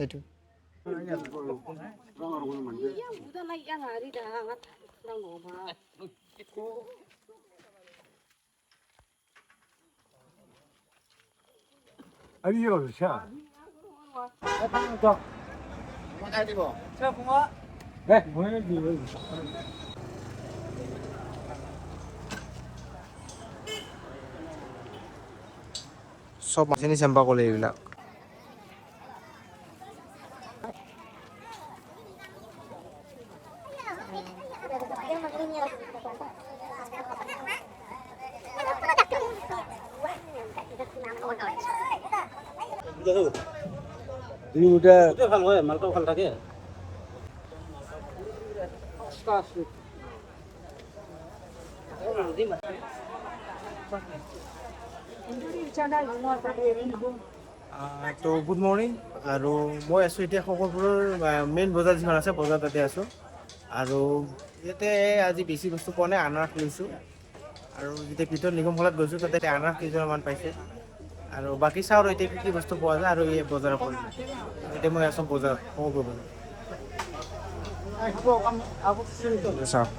এইটো সব মাছখিনি চেম্পা কৰিলে এইবিলাক ভাল হয় মালটো ভাল থাকে তো গুড মৰ্ণিং আৰু মই আছোঁ এতিয়া শকৰপুৰৰ মেইন বজাৰ যিখন আছে বজাৰ তাতে আছোঁ আৰু ইয়াতে আজি বেছি বস্তু পোৱা নাই আনাৰস লৈছোঁ আৰু যেতিয়া ভিতৰত নিগম হলত গৈছোঁ তাতে আনাৰস কেইজনমান পাইছে আৰু বাকী চাওঁ আৰু এতিয়া কি বস্তু পোৱা যায় আৰু এই বজাৰৰ পৰা এতিয়া মই আছোঁ বজাৰ শকৰপুৰ বজাৰ চাওক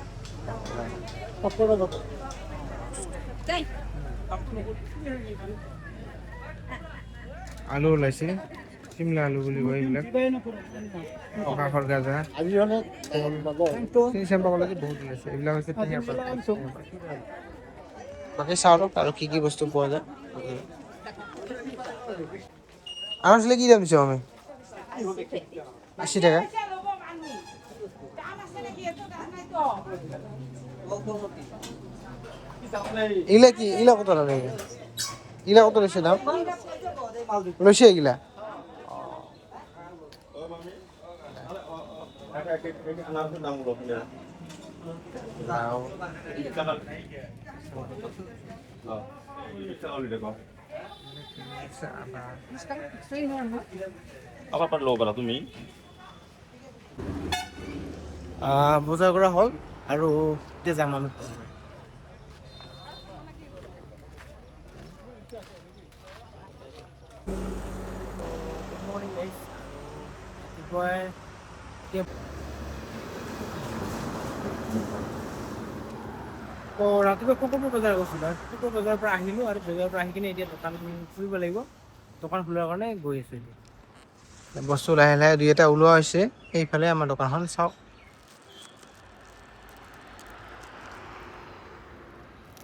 আলু ওলাইছে চিমলা আলু বুলি কয় এইবিলাক কাষৰ গাজা চেম্পা কলেজত বহুত ওলাইছে এইবিলাক হৈছে বাকী চাওঁ আৰু কি কি বস্তু পোৱা যায় আমাৰ আছিলে কি দাম দিছোঁ আমি 80 টাকা এগুলা কি এগুলা কত লাগে এগুলা কত লৈছে দাম লৈছে এগুলা তুমি বজাৰ কৰা হ'ল আৰু এতিয়া যাম আমি ৰাতিপুৱা শকৰপুৰ বজাৰ গৈছিলোঁ আৰু শকৰপুৰ বজাৰৰ পৰা আহিলোঁ আৰু বজাৰৰ পৰা আহি কিনে এতিয়া দোকান ফুৰিব লাগিব দোকান খোলাৰ কাৰণে গৈ আছোঁ এতিয়া বস্তু লাহে লাহে দুই এটা ওলোৱা হৈছে সেইফালে আমাৰ দোকানখন চাওক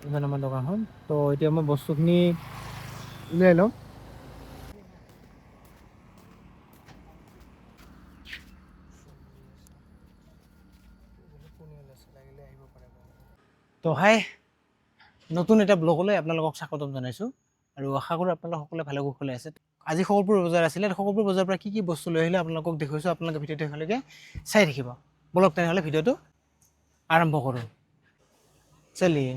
ইমান আমাৰ দোকানখন তো এতিয়া মই বস্তুখিনি উলিয়াই লওঁ তো হাই নতুন এটা ব্লগলৈ আপোনালোকক স্বাগতম জনাইছোঁ আৰু আশা কৰোঁ আপোনালোক সকলোৱে ভালে কুশলে আছে আজি শকৰপুৰ বজাৰ আছিলে শকৰপুৰ বজাৰৰ পৰা কি বস্তু লৈ আহিলে আপোনালোকক দেখুৱাইছোঁ আপোনালোকে ভিডিঅ'টো শেষলৈকে চাই থাকিব বলক তেনেহ'লে ভিডিঅ'টো আৰম্ভ কৰোঁ চলিয়ে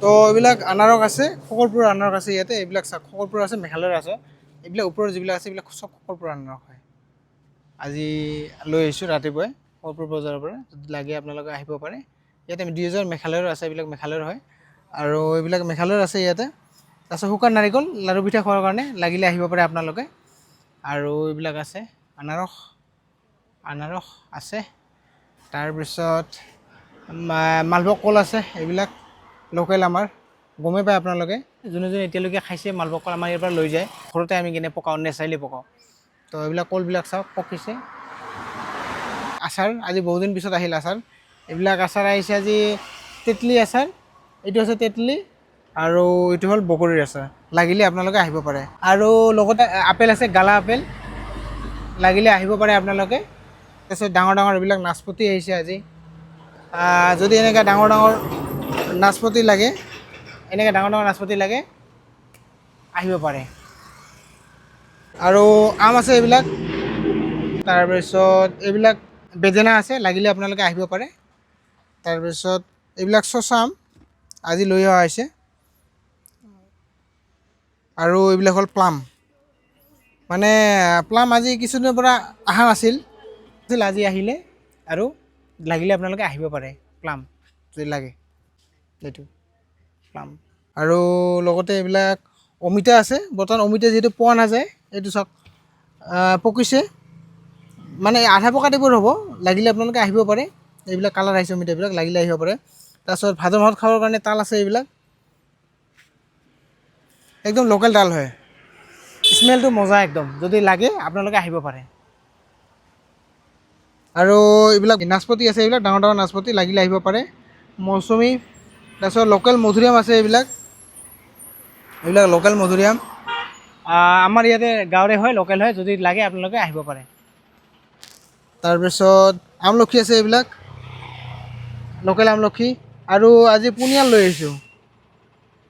তো এইবিলাক আনাৰস আছে শকৰপুৰৰ আনাৰস আছে ইয়াতে এইবিলাক চাওক শকৰপুৰ আছে মেঘালয়ৰ আছে এইবিলাক ওপৰৰ যিবিলাক আছে এইবিলাক চব শকৰপুৰৰ আনাৰস হয় আজি লৈ আহিছোঁ ৰাতিপুৱাই শকৰপুৰ বজাৰৰ পৰা যদি লাগে আপোনালোকে আহিব পাৰে ইয়াতে 2000 মেঘালয়ৰ আছে এইবিলাক মেঘালয়ৰ হয় আৰু এইবিলাক মেঘালয়ৰ আছে ইয়াতে তাৰপিছত শুকান নাৰিকল লাড়ু পিঠা খোৱাৰ কাৰণে লাগিলে আহিব পাৰে আপোনালোকে আৰু এইবিলাক আছে আনাৰস আছে তাৰপিছত মালভোগ কল আছে এইবিলাক লোকেল আমাৰ গমেই পায় আপোনালোকে যোনে যোনে এতিয়ালৈকে খাইছে মালভোগ কল আমাৰ ইয়াৰ পৰা লৈ যায় ঘৰতে আমি কিনে পকাওঁ নেচাৰেলি পকাওঁ তো এইবিলাক কলবিলাক চাওক পকিছে আচাৰ আজি বহুদিন পিছত আহিল আচাৰ এইবিলাক আচাৰ আহিছে আজি তেতলি আচাৰ এইটো আছে তেতলি আৰু এইটো হ'ল বগৰীৰ আচাৰ লাগিলে আপোনালোকে আহিব পাৰে আৰু লগতে আপেল আছে গালা আপেল লাগিলে আহিব পাৰে আপোনালোকে তাৰপিছত ডাঙৰ ডাঙৰ এইবিলাক নাচপতি আহিছে আজি যদি এনেকৈ ডাঙৰ ডাঙৰ নাচপতি লাগে আহিব পাৰে আৰু আম আছে এইবিলাক তাৰপিছত এইবিলাক বেদেনা আছে লাগিলে আপোনালোকে আহিব পাৰে তাৰপিছত এইবিলাক চচা আম আজি লৈ অহা হৈছে আৰু এইবিলাক হ'ল প্লাম মানে প্লাম আজি কিছুদিনৰ পৰা অহা নাছিল আজি আহিলে আৰু লাগিলে আপোনালোকে আহিব পাৰে প্লাম যদি লাগে এইটো প্লাম আৰু লগতে এইবিলাক অমিতা আছে বৰ্তমান অমিতা যিহেতু পোৱা নাযায় এইটো চাওক পকিছে মানে আধা পকা টাইপৰ হ'ব লাগিলে আপোনালোকে আহিব পাৰে এইবিলাক কালাৰ আহিছে অমিতাবিলাক লাগিলে আহিব পাৰে তাৰপিছত ভাদ মাহত খাবৰ কাৰণে তাল আছে এইবিলাক একদম লোকেল তাল হয় স্মেলটো মজা একদম যদি লাগে আপোনালোকে আহিব পাৰে আৰু এইবিলাক নাচপতি আছে এইবিলাক ডাঙৰ ডাঙৰ নাচপতি লাগিলে আহিব পাৰে মৌচুমী তাৰপিছত লোকেল মধুৰিআম আছে এইবিলাক লোকেল মধুৰিআম আমাৰ ইয়াতে গাঁৱৰে হয় লোকেল হয় যদি লাগে আপোনালোকে আহিব পাৰে তাৰপিছত আমলখি আছে এইবিলাক লোকেল আমলখি আৰু আজি পনিয়াল লৈ আহিছোঁ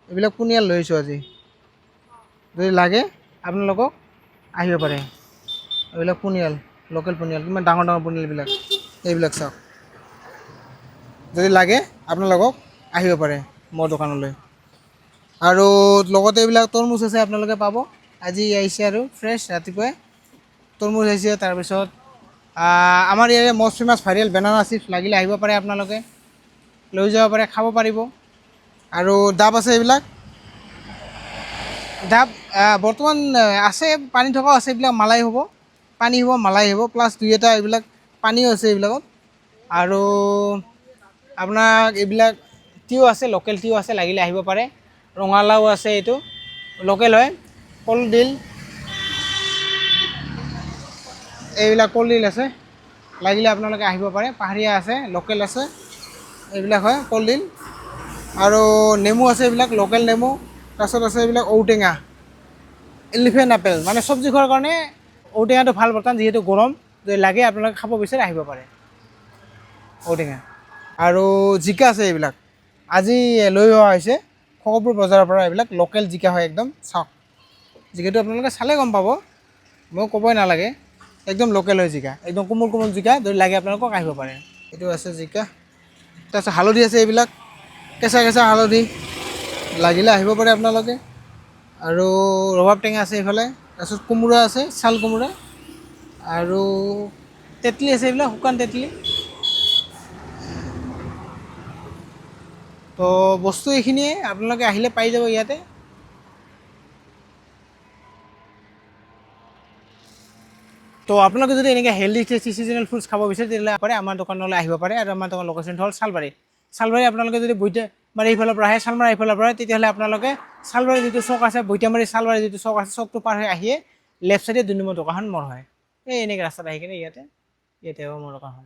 এইবিলাক পনিয়াল লৈ আহিছোঁ আজি যদি লাগে আপোনালোকক আহিব পাৰে এইবিলাক পনিয়াল লোকেল পনিয়াল কিমান ডাঙৰ ডাঙৰ পনিয়ালবিলাক এইবিলাক চাওক যদি লাগে আপোনালোকক আহিব পাৰে মোৰ দোকানলৈ আৰু লগতে এইবিলাক তৰমুজ আছে আপোনালোকে পাব আজি আহিছে আৰু ফ্ৰেছ ৰাতিপুৱাই তৰমুজ আহিছে তাৰপিছত আমাৰ ইয়াৰে most famous viral banana chips লাগিলে আহিব পাৰে আপোনালোকে লৈ যাব পাৰে খাব পাৰিব আৰু ডাব আছে এইবিলাক ডাব বৰ্তমান আছে পানী থকাও আছে এইবিলাক মালাই হ'ব পানী হ'ব মালাই হ'ব প্লাছ দুই এটা এইবিলাক পানীও আছে এইবিলাকত আৰু আপোনাক এইবিলাক তিয়ঁহ আছে লোকেল তিয়ঁহ আছে লাগিলে আহিব পাৰে ৰঙালাও আছে এইটো লোকেল হয় কলডিল এইবিলাক কলডিল আছে লাগিলে আপোনালোকে আহিব পাৰে পাহাৰীয়া আছে লোকেল আছে এইবিলাক হয় কলডিল আৰু নেমু আছে এইবিলাক লোকেল নেমু তাৰপিছত আছে এইবিলাক ঔটেঙা এলিফেণ্ট আপেল মানে চব্জি খোৱাৰ কাৰণে ঔটেঙাটো ভাল বৰ্তমান যিহেতু গৰম যদি লাগে আপোনালোকে খাব বিচাৰে আহিব পাৰে ঔটেঙা আৰু জিকা আছে এইবিলাক আজি লৈ অহা হৈছে খগৰপুৰ বজাৰৰ পৰা এইবিলাক লোকেল জিকা হয় একদম চাওক জিকাটো আপোনালোকে চালে গম পাব মই ক'বই নালাগে একদম লোকেল হয় জিকা একদম কোমল কোমল জিকা যদি লাগে আপোনালোকক আহিব পাৰে এইটো আছে জিকা তাৰপিছত হালধি আছে এইবিলাক কেঁচা কেঁচা হালধি লাগিলে আহিব পাৰে আপোনালোকে আৰু ৰবাব টেঙা আছে এইফালে তাৰপিছত কোমোৰা আছে ছাল কোমোৰা আৰু তেতলি আছে এইবিলাক শুকান তেতলি তো বস্তু এইখিনিয়ে আপোনালোকে আহিলে পাই যাব ইয়াতে তো আপোনালোকে যদি এনেকৈ হেল্ডি টেষ্টি চিজনেল ফ্ৰুটছ খাব বিচাৰে তেতিয়াহ'লে পাৰে আমাৰ দোকানলৈ আহিব পাৰে আৰু আমাৰ দোকান লোকেশ্যনটো হ'ল চালবাৰী চালবাৰী আপোনালোকে যদি বৈতিয়ামাৰী এইফালৰ পৰা আহে চালমাৰী এইফালৰ পৰা তেতিয়াহ'লে আপোনালোকে চালবাৰী যিটো চক আছে বৈতিয়ামাৰী চালবাৰী যিটো চক আছে চকটো পাৰ হৈ আহিয়ে লেফ্ট চাইডে 2 নম্বৰ দোকানখন মোৰ হয় এই এনেকৈ ৰাস্তাত আহি কিনে ইয়াতে হ'ব মোৰ দোকানখন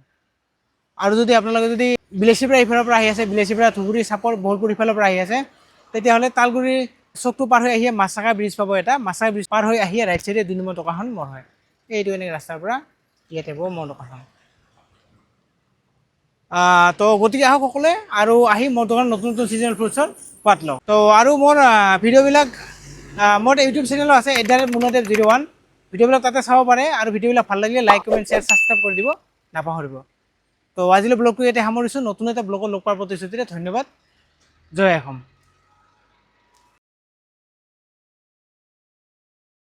আৰু যদি আপোনালোকে যদি বিলাচীপাৰা এইফালৰ পৰা আহি আছে বিলাচীপাৰা ধুবুৰী চাপৰ বহলপুৰ ইফালৰ পৰা আহি আছে তেতিয়াহ'লে তালগুৰি চকটো পাৰ হৈ আহিয়ে মাছাকা ব্ৰিজ পাব এটা মাছাকা ব্ৰিজ পাৰ হৈ আহিয়ে ৰাইট চাইডে 2 নম্বৰ দোকানখন মোৰ হয় এইটো এনেকৈ ৰাস্তাৰ পৰা ইয়াতে হ'ব মোৰ দোকানখন তো গতিকে আহক সকলোৱে আৰু আহি মোৰ দোকানত নতুন নতুন ছিজনেল ফ্ৰুটছৰ সোৱাদ লওক তো আৰু মোৰ ভিডিঅ'বিলাক মোৰ ইউটিউব চেনেলো আছে @munadeb01 ভিডিঅ'বিলাক তাতে চাব পাৰে আৰু ভিডিঅ'বিলাক ভাল লাগিলে লাইক কমেণ্ট শ্বেয়াৰ ছাবস্ক্ৰাইব কৰি দিব নাপাহৰিব তো আজিলৈ ব্লগটো ইয়াতে সামৰিছোঁ নতুন এটা ব্লগত লগ পোৱাৰ প্ৰতিশ্ৰুতিৰে ধন্যবাদ জয় অসম